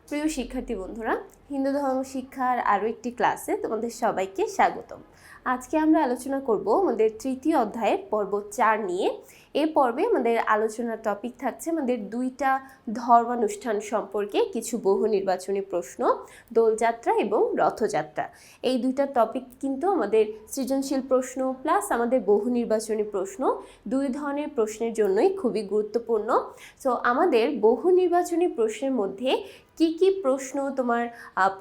প্রিয় শিক্ষার্থী বন্ধুরা, হিন্দু ধর্ম শিক্ষার আরও একটি ক্লাসে তোমাদের সবাইকে স্বাগতম। আজকে আমরা আলোচনা করব আমাদের তৃতীয় অধ্যায়ের পর্ব 4 নিয়ে। এই পর্বে আমাদের আলোচনার টপিক থাকছে আমাদের দুইটা ধর্মানুষ্ঠান সম্পর্কে কিছু বহু নির্বাচনী প্রশ্ন, দোলযাত্রা এবং রথযাত্রা। এই দুইটা টপিক কিন্তু আমাদের সৃজনশীল প্রশ্ন প্লাস আমাদের বহু নির্বাচনী প্রশ্ন, দুই ধরনের প্রশ্নের জন্যই খুবই গুরুত্বপূর্ণ। সো আমাদের বহু নির্বাচনী প্রশ্নের মধ্যে কি প্রশ্ন তোমার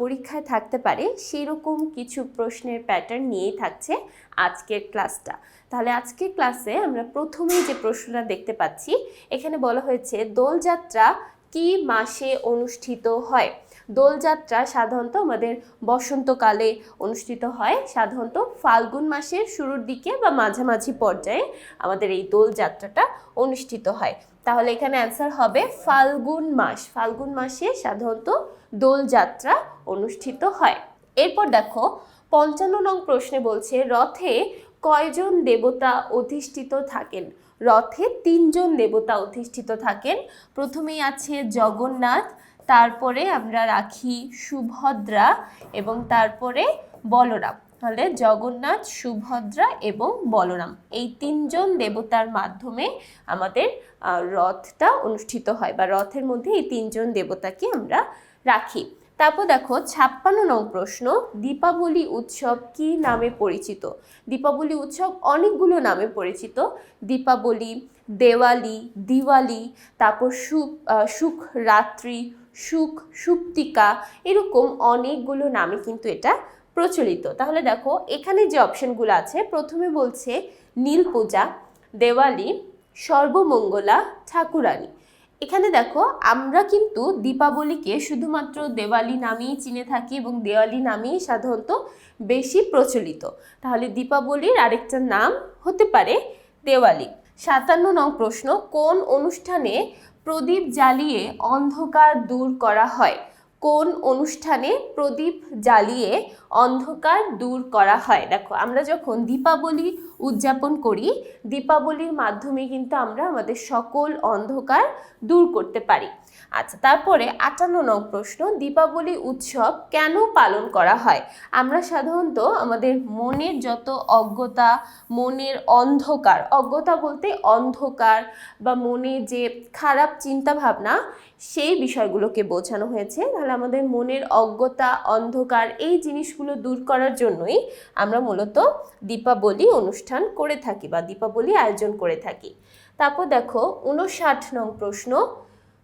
পরীক্ষায় থাকতে পারে সেরকম কিছু প্রশ্নের প্যাটার্ন নিয়েই থাকছে আজকের ক্লাসটা। তাহলে আজকের ক্লাসে আমরা প্রথমেই যে প্রশ্নটা দেখতে পাচ্ছি, এখানে বলা হয়েছে দোলযাত্রা কি মাসে অনুষ্ঠিত হয়। দোলযাত্রা সাধারণত আমাদের বসন্তকালে অনুষ্ঠিত হয়, সাধারণত ফাল্গুন মাসের শুরুর দিকে বা মাঝামাঝি পর্যায়ে আমাদের এই দোলযাত্রাটা অনুষ্ঠিত হয়। তাহলে এখানে অ্যান্সার হবে ফাল্গুন মাস। ফাল্গুন মাসে সাধারণত দোলযাত্রা অনুষ্ঠিত হয়। এরপর দেখো 55 নং প্রশ্নে বলছে রথে কয়জন দেবতা অধিষ্ঠিত থাকেন। রথে 3 জন দেবতা অধিষ্ঠিত থাকেন। প্রথমেই আছে জগন্নাথ, তারপরে আমরা রাখি সুভদ্রা এবং তারপরে বলরাম। তাহলে জগন্নাথ, সুভদ্রা এবং বলরাম, এই 3 জন দেবতার মাধ্যমে আমাদের রথটা অনুষ্ঠিত হয়, বা রথের মধ্যে এই 3 জন দেবতাকে আমরা রাখি। তারপর দেখো 56 নং প্রশ্ন, দীপাবলি উৎসব কি নামে পরিচিত। দীপাবলি উৎসব অনেকগুলো নামে পরিচিত। দীপাবলি, দেওয়ালি, দিওয়ালি, তারপর সুখ রাত্রি, সুপ্তিকা, এরকম অনেকগুলো নামে কিন্তু এটা প্রচলিত। তাহলে দেখো এখানে যে অপশনগুলো আছে, প্রথমে বলছে নীল পূজা, দেওয়ালি, সর্বমঙ্গলা, ঠাকুরানী। এখানে দেখো আমরা কিন্তু দীপাবলিকে শুধুমাত্র দেওয়ালি নামেই চিনে থাকি এবং দেওয়ালি নামেই সাধারণত বেশি প্রচলিত। তাহলে দীপাবলির আরেকটা নাম হতে পারে দেওয়ালি। 57 নং প্রশ্ন, কোন অনুষ্ঠানে প্রদীপ জ্বালিয়ে অন্ধকার দূর করা হয়। কোন অনুষ্ঠানে প্রদীপ জ্বালিয়ে অন্ধকার দূর করা হয়। দেখো আমরা যখন দীপাবলি উদযাপন করি, দীপাবলির মাধ্যমে কিন্তু আমরা আমাদের সকল অন্ধকার দূর করতে পারি। আচ্ছা, তারপরে 58 নং প্রশ্ন, দীপাবলি উৎসব কেন পালন করা হয়। আমরা সাধারণত আমাদের মনের যত অজ্ঞতা, মনের অন্ধকার, অজ্ঞতা বলতে অন্ধকার বা মনে যে খারাপ চিন্তা ভাবনা, সেই বিষয়গুলোকে বোঝানো হয়েছে। তাহলে আমাদের মনের অজ্ঞতা, অন্ধকার, এই জিনিসগুলো দূর করার জন্যই আমরা মূলত দীপাবলি অনুষ্ঠান করে থাকি বা দীপাবলি আয়োজন করে থাকি। তারপর দেখো 59 নং প্রশ্ন,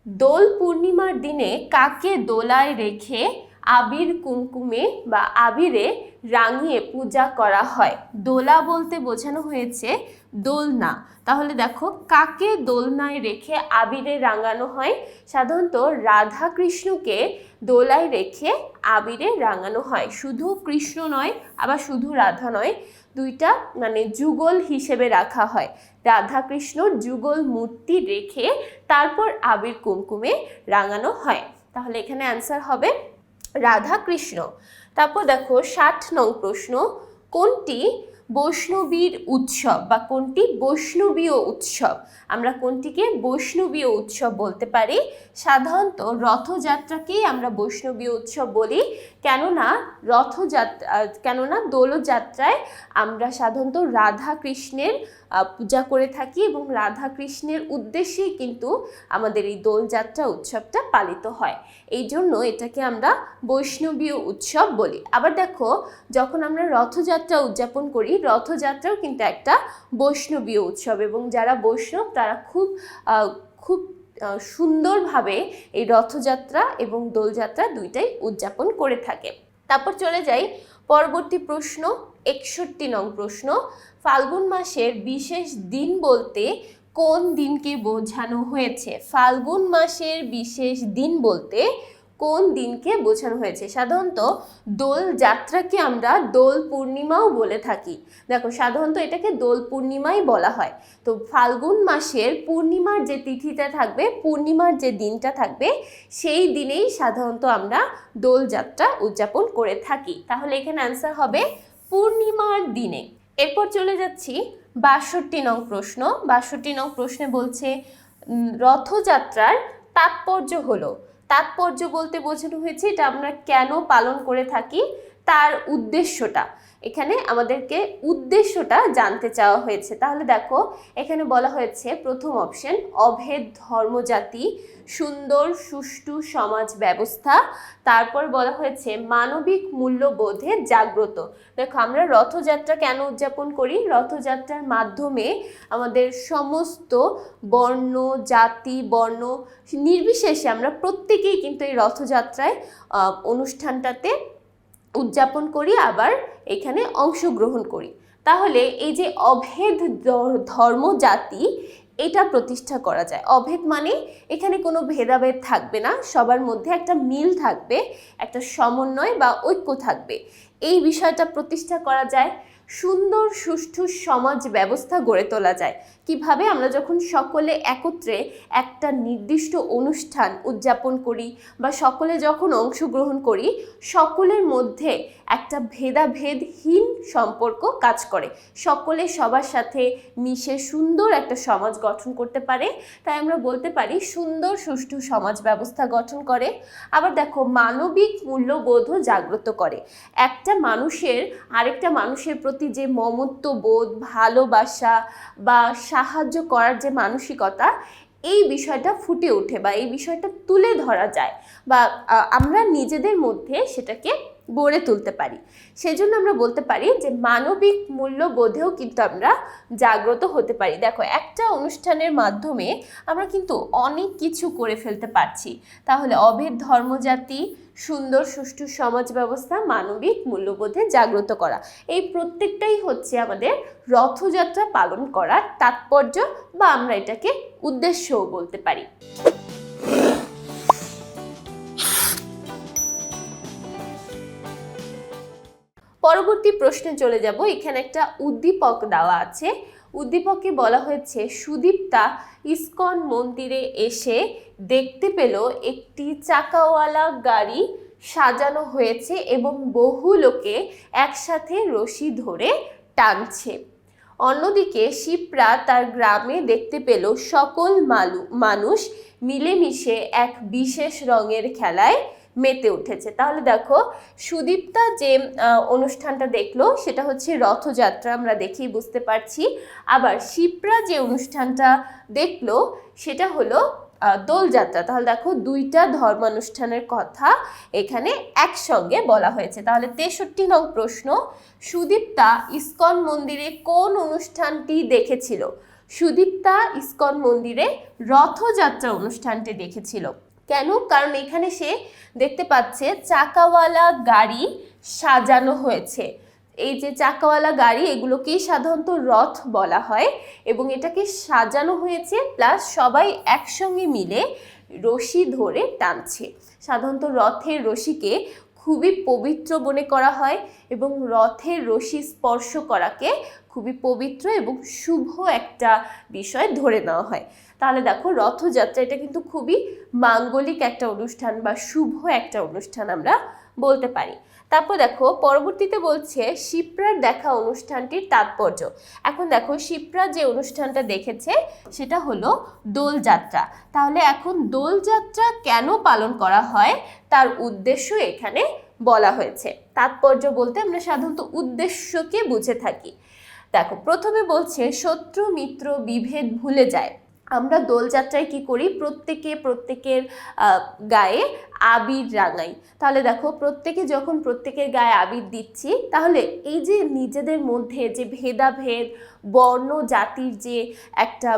দোল পূর্ণিমার দিনে কাকে দোলায় রেখে আবির কুমকুমে বা আবিরে রাঙিয়ে পূজা করা হয়। দোলা বলতে বোঝানো হয়েছে দোলনা। তাহলে দেখো কাকে দোলনায় রেখে আবিরে রাঙানো হয়। সাধারণত রাধা কৃষ্ণকে দোলায় রেখে আবিরে রাঙানো হয়। শুধু কৃষ্ণ নয়, আবার শুধু রাধা নয়, দুইটা মানে যুগল হিসেবে রাখা হয়। রাধা কৃষ্ণর যুগল মূর্তি রেখে তারপর আবির কুমকুমে রাঙানো হয়। তাহলে এখানে অ্যান্সার হবে রাধা কৃষ্ণ। তারপর দেখো 60 নং প্রশ্ন, কোনটি বৈষ্ণবীর উৎসব বা কোনটি বৈষ্ণবীয় উৎসব। আমরা কোনটিকে বৈষ্ণবীয় উৎসব বলতে পারি। সাধারণত রথযাত্রাকেই আমরা বৈষ্ণবীয় উৎসব বলি, কেননা দোলযাত্রায় আমরা সাধারণত রাধা কৃষ্ণের পূজা করে থাকি এবং রাধা কৃষ্ণের উদ্দেশ্যেই কিন্তু আমাদের এই দোলযাত্রা উৎসবটা পালিত হয়। এই জন্য এটাকে আমরা বৈষ্ণবীয় উৎসব বলি। আবার দেখো যখন আমরা রথযাত্রা উদযাপন করি, রথযাত্রাও কিন্তু একটা বৈষ্ণবীয় উৎসব এবং যারা বৈষ্ণব তারা খুব সুন্দরভাবে এই রথযাত্রা এবং দোলযাত্রা দুইটাই উদযাপন করে থাকে। তারপর চলে যাই পরবর্তী প্রশ্ন, 61 নং প্রশ্ন, ফাল্গুন মাসের বিশেষ দিন বলতে কোন দিনকে বোঝানো হয়েছে। ফাল্গুন মাসের বিশেষ দিন বলতে কোন দিনকে বোঝানো হয়েছে। সাধারণত দোল যাত্রাকে আমরা দোল পূর্ণিমাও বলে থাকি। দেখো সাধারণত এটাকে দোল পূর্ণিমাই বলা হয়। তো ফাল্গুন মাসের পূর্ণিমার যে তিথিটা থাকবে, পূর্ণিমার যে দিনটা থাকবে, সেই দিনেই সাধারণত আমরা দোল যাত্রা উদযাপন করে থাকি। তাহলে এখানে অ্যান্সার হবে পূর্ণিমার দিনে। এরপর চলে যাচ্ছি 62 নং প্রশ্ন। 62 নং প্রশ্নে বলছে রথযাত্রার তাৎপর্য হলো। তাৎপর্য বলতে বোঝানো হয়েছে এটা আমরা কেন পালন করে থাকি, তার উদ্দেশ্যটা। এখানে আমাদেরকে উদ্দেশ্যটা জানতে চাওয়া হয়েছে। তাহলে দেখো এখানে বলা হয়েছে প্রথম অপশন, অভেদ ধর্মজাতি, সুন্দর সুষ্ঠু সমাজ ব্যবস্থা। তারপর বলা হয়েছে মানবিক মূল্যবোধে জাগ্রত। দেখো আমরা রথযাত্রা কেন উদযাপন করি? রথযাত্রার মাধ্যমে আমাদের সমস্ত বর্ণ, জাতি, বর্ণ নির্বিশেষে আমরা প্রত্যেকেই কিন্তু এই রথযাত্রায় অনুষ্ঠানটাতে উদযাপন করি, আবার এখানে অংশগ্রহণ করি। তাহলে এই যে অভেদ ধর্ম জাতি, এটা প্রতিষ্ঠা করা যায়। অভেদ মানে এখানে কোনো ভেদাভেদ থাকবে না, সবার মধ্যে একটা মিল থাকবে, একটা সমন্বয় বা ঐক্য থাকবে। এই বিষয়টা প্রতিষ্ঠা করা যায়। সুন্দর সুষ্ঠু সমাজ ব্যবস্থা গড়ে তোলা যায় কিভাবে? আমরা যখন সকলে একত্রে একটা নির্দিষ্ট অনুষ্ঠান উদযাপন করি বা সকলে যখন অংশগ্রহণ করি, সকলের মধ্যে একটা ভেদাভেদহীন সম্পর্ক কাজ করে, সকলে সবার সাথে মিশে সুন্দর একটা সমাজ গঠন করতে পারে। তাই আমরা বলতে পারি সুন্দর সুষ্ঠু সমাজ ব্যবস্থা গঠন করে। আবার দেখো মানবিক মূল্যবোধও জাগ্রত করে। একটা মানুষের আরেকটা মানুষের প্রতি যে মমত্ববোধ, ভালোবাসা বা সাহায্য করার যে মানসিকতা, এই বিষয়টা ফুটে ওঠে বা এই বিষয়টা তুলে ধরা যায় বা আমরা নিজেদের মধ্যে সেটাকে গড়ে তুলতে পারি। সেজন্য আমরা বলতে পারি যে মানবিক মূল্যবোধেও কিন্তু আমরা জাগ্রত হতে পারি। দেখো একটা অনুষ্ঠানের মাধ্যমে আমরা কিন্তু অনেক কিছু করে ফেলতে পারছি। তাহলে অভেদ ধর্মজাতি, সুন্দর সুষ্ঠু সমাজ ব্যবস্থা, মানবিক মূল্যবোধে জাগ্রত করা, এই প্রত্যেকটাই হচ্ছে আমাদের রথযাত্রা পালন করার তাৎপর্য বা আমরা এটাকে উদ্দেশ্যও বলতে পারি। পরবর্তী প্রশ্নে চলে যাব। এখানে একটা উদ্দীপক দেওয়া আছে। উদ্দীপকে বলা হয়েছে সুদীপ্তা ইস্কন মন্দিরে এসে দেখতে পেল একটি চাকাওয়ালা গাড়ি সাজানো হয়েছে এবং বহু লোকে একসাথে রশি ধরে টানছে। অন্যদিকে শিপ্রা তার গ্রামে দেখতে পেল সকল মানুষ মিলেমিশে এক বিশেষ রঙের খেলায় মেতে উঠেছে। তাহলে দেখো সুদীপ্তা যে অনুষ্ঠানটা দেখলো সেটা হচ্ছে রথযাত্রা, আমরা দেখেই বুঝতে পারছি। আবার শিপ্রা যে অনুষ্ঠানটা দেখলো সেটা হলো দোলযাত্রা। তাহলে দেখো দুইটা ধর্মানুষ্ঠানের কথা এখানে একসঙ্গে বলা হয়েছে। তাহলে 63 নং প্রশ্ন, সুদীপ্তা ইস্কন মন্দিরে কোন অনুষ্ঠানটি দেখেছিল? সুদীপ্তা ইস্কন মন্দিরে রথযাত্রা অনুষ্ঠানটি দেখেছিল। কেন? কারণ এখানে সে দেখতে পাচ্ছে চাকাওয়ালা গাড়ি সাজানো হয়েছে। এই যে চাকাওয়ালা গাড়ি, এগুলোকেই সাধারণত রথ বলা হয় এবং এটাকে সাজানো হয়েছে, প্লাস সবাই একসঙ্গে মিলে রশি ধরে টানছে। সাধারণত রথের রশিকে খুবই পবিত্র মনে করা হয় এবং রথের রশি স্পর্শ করাকে খুবই পবিত্র এবং শুভ একটা বিষয় ধরে নেওয়া হয়। তাহলে দেখো রথযাত্রা এটা কিন্তু খুবই মাঙ্গলিক একটা অনুষ্ঠান বা শুভ একটা অনুষ্ঠান আমরা বলতে পারি। তারপর দেখো পরবর্তীতে বলছে শিপ্রার দেখা অনুষ্ঠানটির তাৎপর্য। এখন দেখো শিপ্রা যে অনুষ্ঠানটা দেখেছে সেটা হলো দোলযাত্রা। তাহলে এখন দোলযাত্রা কেন পালন করা হয় তার উদ্দেশ্য এখানে বলা হয়েছে। তাৎপর্য বলতে আমরা সাধারণত উদ্দেশ্যকে বুঝে থাকি। দেখো প্রথমে বলছে শত্রু মিত্র বিভেদ ভুলে যায়। আমরা দোলযাত্রায় কি করি? প্রত্যেকের গায়ে আবির রাঙাই। তাহলে দেখো প্রত্যেকে যখন প্রত্যেকের গায়ে আবির দিচ্ছি, তাহলে এই যে নিজেদের মধ্যে যে ভেদাভেদ, বর্ণ জাতির যে একটা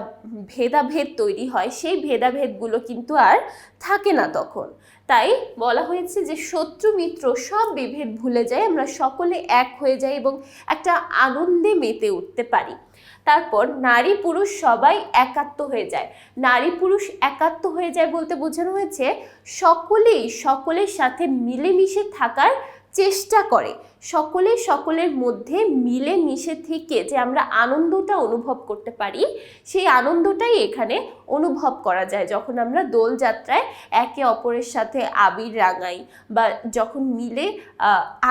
ভেদাভেদ তৈরি হয়, সেই ভেদাভেদগুলো কিন্তু আর থাকে না তখন। তাই বলা হয়েছে যে শত্রু মিত্র সব বিভেদ ভুলে যায়, আমরা সকলে এক হয়ে যাই এবং একটা আনন্দে মেতে উঠতে পারি। তারপর নারী পুরুষ সবাই একাত্ম হয়ে যায়। নারী পুরুষ একাত্ম হয়ে যায় বলতে বোঝানো হয়েছে সকলেই সকলের সাথে মিলেমিশে থাকার চেষ্টা করে, সকলে সকলের মধ্যে মিলেমিশে থেকে যে আমরা আনন্দটা অনুভব করতে পারি, সেই আনন্দটাই এখানে অনুভব করা যায় যখন আমরা দোলযাত্রায় একে অপরের সাথে আবির রাঙাই বা যখন মিলে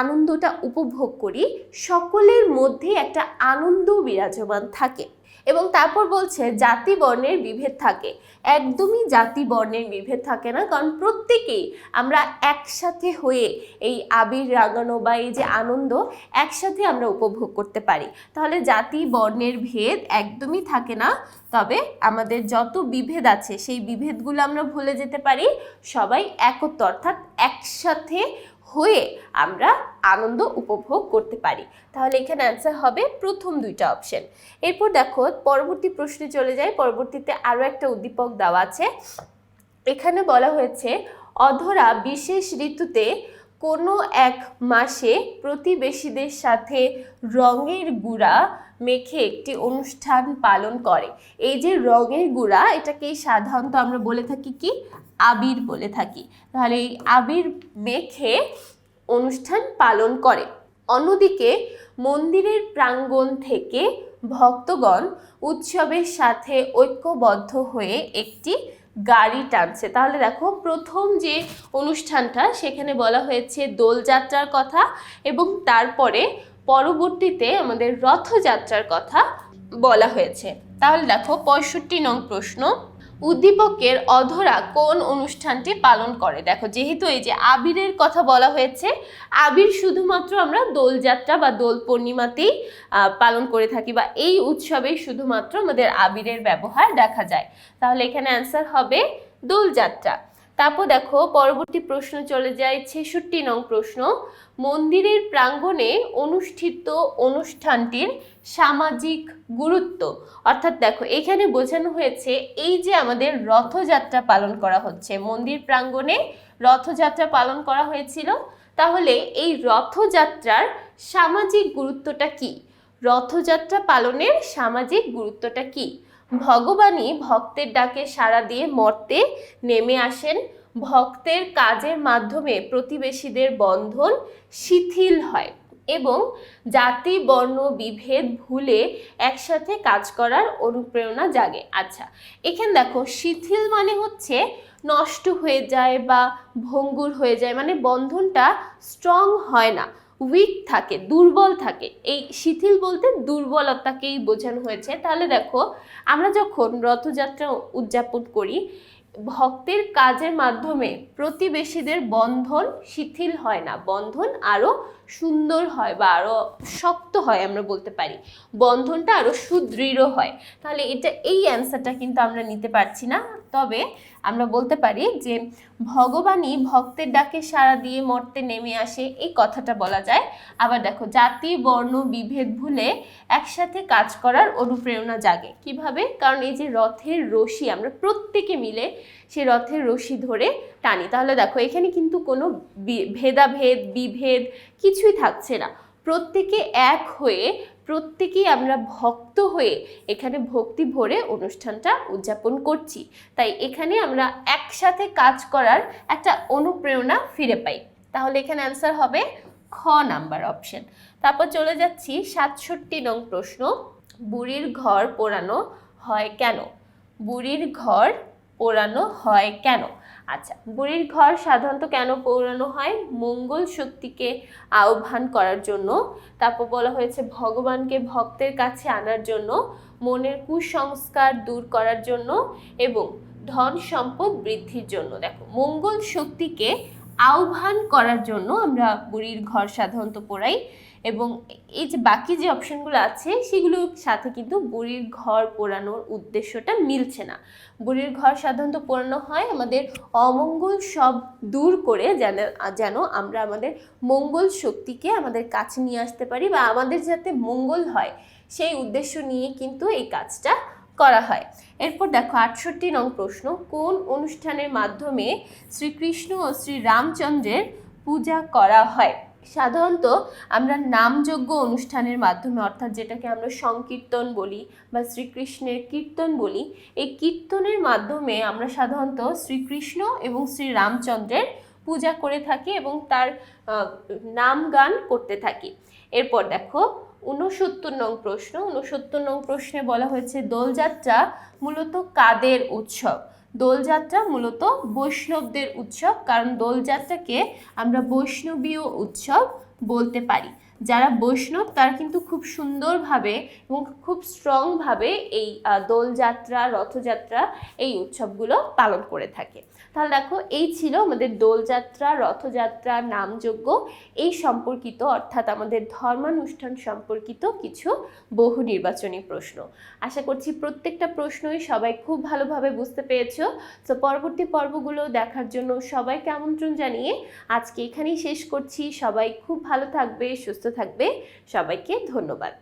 আনন্দটা উপভোগ করি, সকলের মধ্যে একটা আনন্দ বিরাজমান থাকে। এবং তারপর বলছে জাতি বর্ণের বিভেদ থাকে। একদমই জাতি বর্ণের বিভেদ থাকে না, কারণ প্রত্যেকেই আমরা একসাথে হয়ে এই আবির রাগানো বা এই যে আনন্দ একসাথে আমরা উপভোগ করতে পারি। তাহলে জাতি বর্ণের ভেদ একদমই থাকে না, তবে আমাদের যত বিভেদ আছে সেই বিভেদগুলো আমরা ভুলে যেতে পারি, সবাই একত্র অর্থাৎ একসাথে হয়ে আমরা আনন্দ উপভোগ করতে পারি। তাহলে এখানে অ্যান্সার হবে প্রথম দুইটা অপশন। এরপর দেখো পরবর্তী প্রশ্নে চলে যায়। পরবর্তীতে আরও একটা উদ্দীপক দেওয়া আছে। এখানে বলা হয়েছে অধরা বিশেষ ঋতুতে কোনো এক মাসে প্রতিবেশীদের সাথে রঙের গুঁড়া মেখে একটি অনুষ্ঠান পালন করে। এই যে রঙের গুঁড়া, এটাকেই সাধারণত আমরা বলে থাকি কি, আবির বলে থাকি। তাহলে এই আবির মেখে অনুষ্ঠান পালন করে। অন্যদিকে মন্দিরের প্রাঙ্গণ থেকে ভক্তগণ উৎসবের সাথে ঐক্যবদ্ধ হয়ে একটি গাড়ি টানছে। তাহলে দেখো প্রথম যে অনুষ্ঠানটা সেখানে বলা হয়েছে দোলযাত্রার কথা, এবং তারপরে পরবর্তীতে আমাদের রথযাত্রার কথা বলা হয়েছে। তাহলে দেখো 65 নং প্রশ্ন, উদ্দীপকের অধরা কোন অনুষ্ঠানটি পালন করে? দেখো যেহেতু এই যে আবিরের কথা বলা হয়েছে, আবির শুধুমাত্র আমরা দোলযাত্রা বা দোল পূর্ণিমাতেই পালন করে থাকি, বা এই উৎসবেই শুধুমাত্র আমাদের আবিরের ব্যবহার দেখা যায়। তাহলে এখানে অ্যান্সার হবে দোলযাত্রা। তারপর দেখো পরবর্তী প্রশ্ন চলে যায় 66 নং প্রশ্ন, মন্দিরের প্রাঙ্গণে অনুষ্ঠিত অনুষ্ঠানটির সামাজিক গুরুত্ব। অর্থাৎ দেখো এখানে বোঝানো হয়েছে এই যে আমাদের রথযাত্রা পালন করা হচ্ছে, মন্দির প্রাঙ্গণে রথযাত্রা পালন করা হয়েছিল, তাহলে এই রথযাত্রার সামাজিক গুরুত্বটা কি? রথযাত্রা পালনের সামাজিক গুরুত্বটা কি? ভগবানই ভক্তের ডাকে সাড়া দিয়ে মর্তে নেমে আসেন। ভক্তের কাজের মাধ্যমে প্রতিবেশীদের বন্ধন শিথিল হয় এবং জাতি বর্ণ বিভেদ ভুলে একসাথে কাজ করার অনুপ্রেরণা জাগে। আচ্ছা, এখানে দেখো শিথিল মানে হচ্ছে নষ্ট হয়ে যায় বা ভঙ্গুর হয়ে যায়, মানে বন্ধনটা স্ট্রং হয় না, উইক থাকে, দুর্বল থাকে। এই শিথিল বলতে দুর্বলতাকেই বোঝানো হয়েছে। তাহলে দেখো আমরা যখন রথযাত্রা উদযাপন করি, ভক্তের কাজের মাধ্যমে প্রতিবেশীদের বন্ধন শিথিল হয় না, বন্ধন আরো সুন্দর হয় বা আরো শক্ত হয়, আমরা বলতে পারি বন্ধনটা আরো সুদৃঢ় হয়। তাহলে এটা এই অ্যান্সারটা কিন্তু আমরা নিতে পারছি না, তবে আমরা বলতে পারি যে ভগবানই ভক্তের ডাকে সাড়া দিয়ে মর্তে নেমে আসে, এই কথাটা বলা যায়। আবার দেখো জাতি বর্ণ বিভেদ ভুলে একসাথে কাজ করার অনুপ্রেরণা জাগে। কিভাবে? কারণ এই যে রথের রশি আমরা প্রত্যেকে মিলে সেই রথের রশি ধরে টানি। তাহলে দেখো এখানে কিন্তু কোনো ভেদাভেদ বিভেদ কিছুই থাকছে না, প্রত্যেকে এক হয়ে প্রত্যেকেই আমরা ভক্ত হয়ে এখানে ভক্তি ভরে অনুষ্ঠানটা উদযাপন করছি। তাই এখানে আমরা একসাথে কাজ করার একটা অনুপ্রেরণা ফিরে পাই। তাহলে এখানে অ্যান্সার হবে খ নাম্বার অপশন। তারপর চলে যাচ্ছি 67 নং প্রশ্ন, বুড়ির ঘর পোড়ানো হয় কেন? বুড়ির ঘর পোড়ানো হয় কেন? আচ্ছা, বুড়ির ঘর সাধারণত কেন পোড়ানো হয়? মঙ্গল শক্তিকে আহ্বান করার জন্য, তারপর বলা হয়েছে ভগবানকে ভক্তের কাছে আনার জন্য, মনের কুসংস্কার দূর করার জন্য এবং ধন সম্পদ বৃদ্ধির জন্য। দেখো মঙ্গল শক্তিকে আহ্বান করার জন্য আমরা বুড়ির ঘর সাধারণত পোড়াই, এবং এই যে বাকি যে অপশনগুলো আছে সেগুলোর সাথে কিন্তু বুড়ির ঘর পোড়ানোর উদ্দেশ্যটা মিলছে না। বুড়ির ঘর সাধারণত পোড়ানো হয় আমাদের অমঙ্গল সব দূর করে যেন আমরা আমাদের মঙ্গল শক্তিকে আমাদের কাছে নিয়ে আসতে পারি, বা আমাদের যাতে মঙ্গল হয় সেই উদ্দেশ্য নিয়ে কিন্তু এই কাজটা করা হয়। এরপর দেখো 68 নং প্রশ্ন, কোন অনুষ্ঠানের মাধ্যমে শ্রীকৃষ্ণ ও শ্রী রামচন্দ্রের পূজা করা হয়? সাধারণত আমরা নামযজ্ঞ অনুষ্ঠানের মাধ্যমে, অর্থাৎ যেটাকে আমরা সংকীর্তন বলি বা শ্রীকৃষ্ণের কীর্তন বলি, এই কীর্তনের মাধ্যমে আমরা সাধারণত শ্রীকৃষ্ণ এবং শ্রী রামচন্দ্রের পূজা করে থাকি এবং তার নাম গান করতে থাকি। এরপর দেখো 69 নং প্রশ্ন। 69 নং প্রশ্নে বলা হয়েছে দোলযাত্রা মূলত কাদের উৎসব? দোলযাত্রা মূলত বৈষ্ণবদের উৎসব, কারণ দোলযাত্রাকে আমরা বৈষ্ণবীয় উৎসব বলতে পারি। যারা বৈষ্ণব তারা কিন্তু খুব সুন্দরভাবে এবং খুব স্ট্রংভাবে এই দোলযাত্রা, রথযাত্রা এই উৎসবগুলো পালন করে থাকে। তাহলে দেখো, এই ছিল আমাদের দোলযাত্রা, রথযাত্রা, নামযজ্ঞ এই সম্পর্কিত, অর্থাৎ আমাদের ধর্মানুষ্ঠান সম্পর্কিত কিছু বহু নির্বাচনী প্রশ্ন। আশা করছি প্রত্যেকটা প্রশ্নই সবাই খুব ভালোভাবে বুঝতে পেরেছো। তো পরবর্তী পর্বগুলো দেখার জন্য সবাইকে আমন্ত্রণ জানিয়ে আজকে এখানেই শেষ করছি। সবাই খুব ভালো থাকবে, সুস্থ থাকবে। সবাইকে ধন্যবাদ।